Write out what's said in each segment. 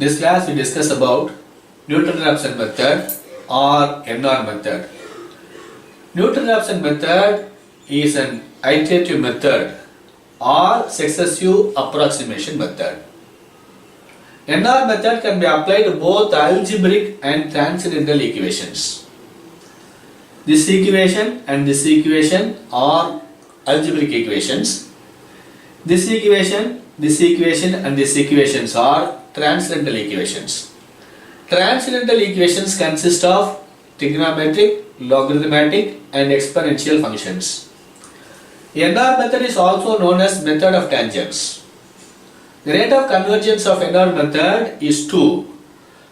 This class we discuss about Newton-Raphson method or NR method. Newton-Raphson method is an iterative method or successive approximation method. NR method can be applied to both algebraic and transcendental equations. This equation and this equation are algebraic equations. This equation and this equations are transcendental equations. Transcendental equations consist of trigonometric, logarithmic and exponential functions. NR method is also known as method of tangents. The rate of convergence of NR method is 2.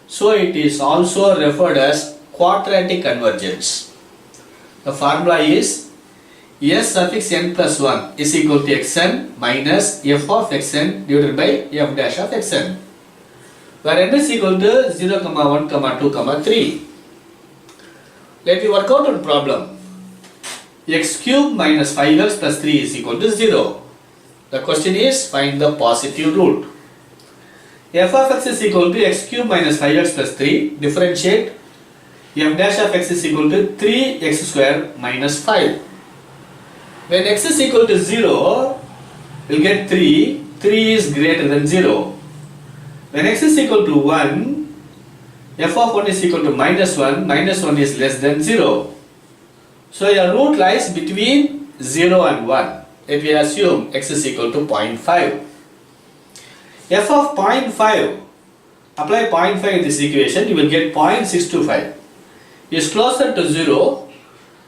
So it is also referred as quadratic convergence. The formula is S suffix n plus 1 is equal to xn minus f of xn divided by f dash of xn, where n is equal to 0, 1, 2, 3. Let me work out one problem. X cube minus 5x plus 3 is equal to 0. The question is find the positive root. F of x is equal to x cube minus 5x plus 3. Differentiate. F dash of x is equal to 3x square minus 5. When x is equal to 0, we will get 3. 3 is greater than 0. When x is equal to 1, f of 1 is equal to minus 1. Minus 1 is less than 0. So your root lies between 0 and 1. If we assume x is equal to 0.5. F of 0.5, apply 0.5 in this equation, you will get 0.625. Is closer to 0.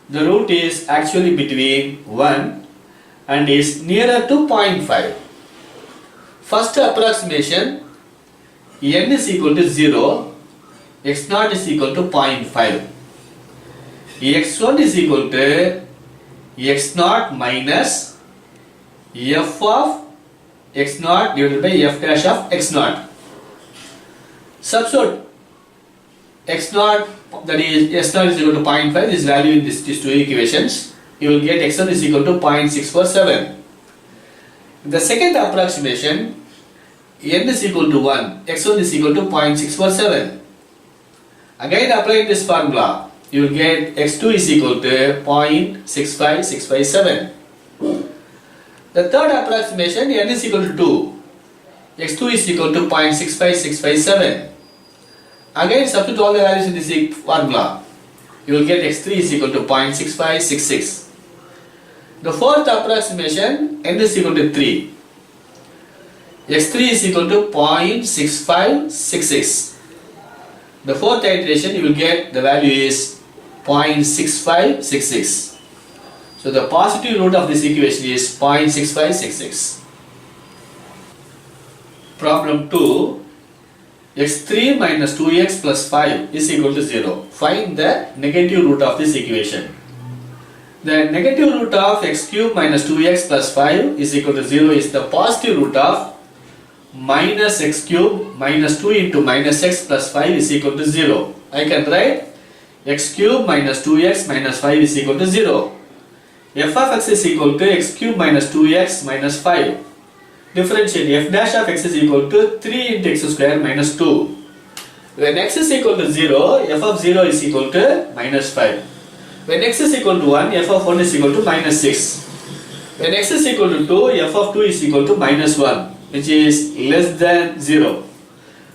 The root is actually between 1 and is nearer to 0.5. First approximation, n is equal to 0, x0 is equal to 0.5. x1 is equal to x0 minus f of x0 divided by f dash of x0. Substitute x0, that is s0 is equal to 0.5, this value in these two equations. You will get x1 is equal to 0.647. The second approximation, n is equal to 1, x1 is equal to 0.647. Again applying this formula, you will get x2 is equal to 0.65657. The third approximation, n is equal to 2, x2 is equal to 0.65657. Again substitute all the values in this formula. You will get x3 is equal to 0.6566. The fourth approximation, n is equal to 3. x3 is equal to 0.6566. The fourth iteration, you will get the value is 0.6566. So the positive root of this equation is 0.6566. Problem 2. x3 minus 2x plus 5 is equal to 0. Find the negative root of this equation. The negative root of x cube minus 2x plus 5 is equal to 0 is the positive root of minus x cube minus 2 into minus x plus 5 is equal to 0. I can write x cube minus 2x minus 5 is equal to 0. F of x is equal to x cube minus 2x minus 5. Differentiate f dash of x is equal to 3 into x square minus 2. When x is equal to 0, f of 0 is equal to minus 5. When x is equal to 1, f of 1 is equal to minus 6. When x is equal to 2, f of 2 is equal to minus 1, which is less than 0.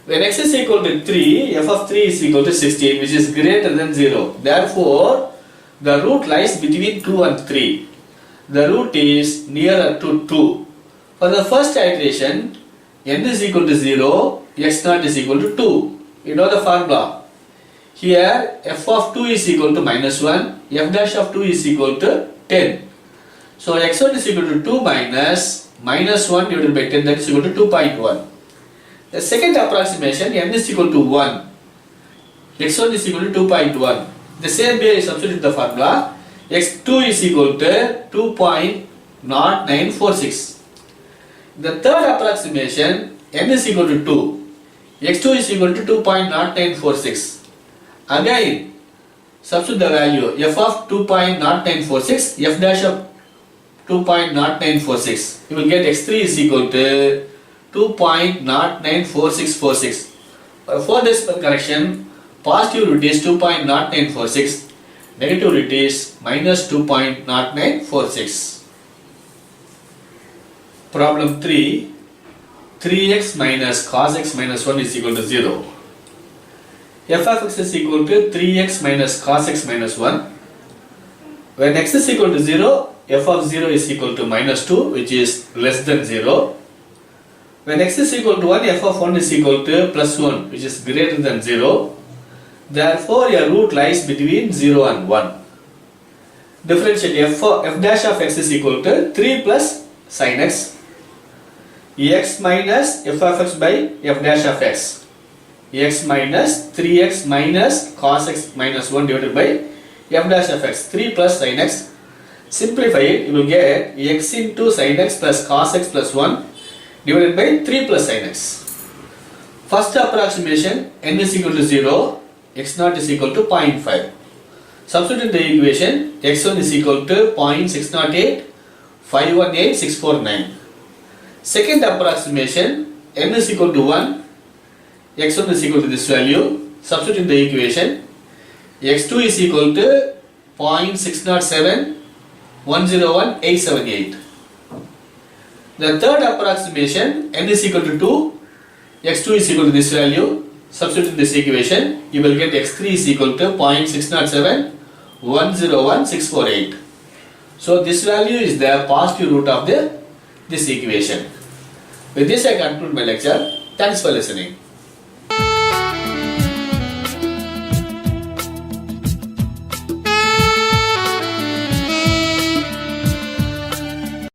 When x is equal to 3, f of 3 is equal to 16, which is greater than 0. Therefore, the root lies between 2 and 3. The root is nearer to 2. For the first iteration, n is equal to 0, x0 is equal to 2. You know the formula. Here, f of 2 is equal to minus 1, f dash of 2 is equal to 10. So, x1 is equal to 2 minus 1 divided by 10, that is equal to 2.1. The second approximation, n is equal to 1, x1 is equal to 2.1. The same way I substitute the formula, x2 is equal to 2.0946. The third approximation, n is equal to 2, x2 is equal to 2.0946. Again, substitute the value f of 2.0946, f dash of 2.0946. You will get x3 is equal to 2.094646. For decimal correction, positive root is 2.0946, negative root is minus 2.0946. Problem 3. 3x minus cos x minus 1 is equal to 0. F of x is equal to 3x minus cos x minus 1. When x is equal to 0, f of 0 is equal to minus 2, which is less than 0. When x is equal to 1, f of 1 is equal to plus 1, which is greater than 0. Therefore, a root lies between 0 and 1. Differentiate f dash of x is equal to 3 plus sin x. X minus f of x by f dash of x. X minus 3x minus cos x minus 1 divided by f dash of x. 3 plus sin x. Simplify it, you will get x into sin x plus cos x plus 1 divided by 3 plus sin x. First approximation, n is equal to 0, x0 is equal to 0.5. Substitute the equation, x1 is equal to 0.608, 518,649. Second approximation, n is equal to 1, x1 is equal to this value. Substitute the equation, x2 is equal to 0.607, 101,878. The third approximation, n is equal to 2, x2 is equal to this value. Substitute this equation, you will get x3 is equal to 0.607, 101,648. So this value is the positive root of this equation. With this I conclude my lecture. Thanks for listening.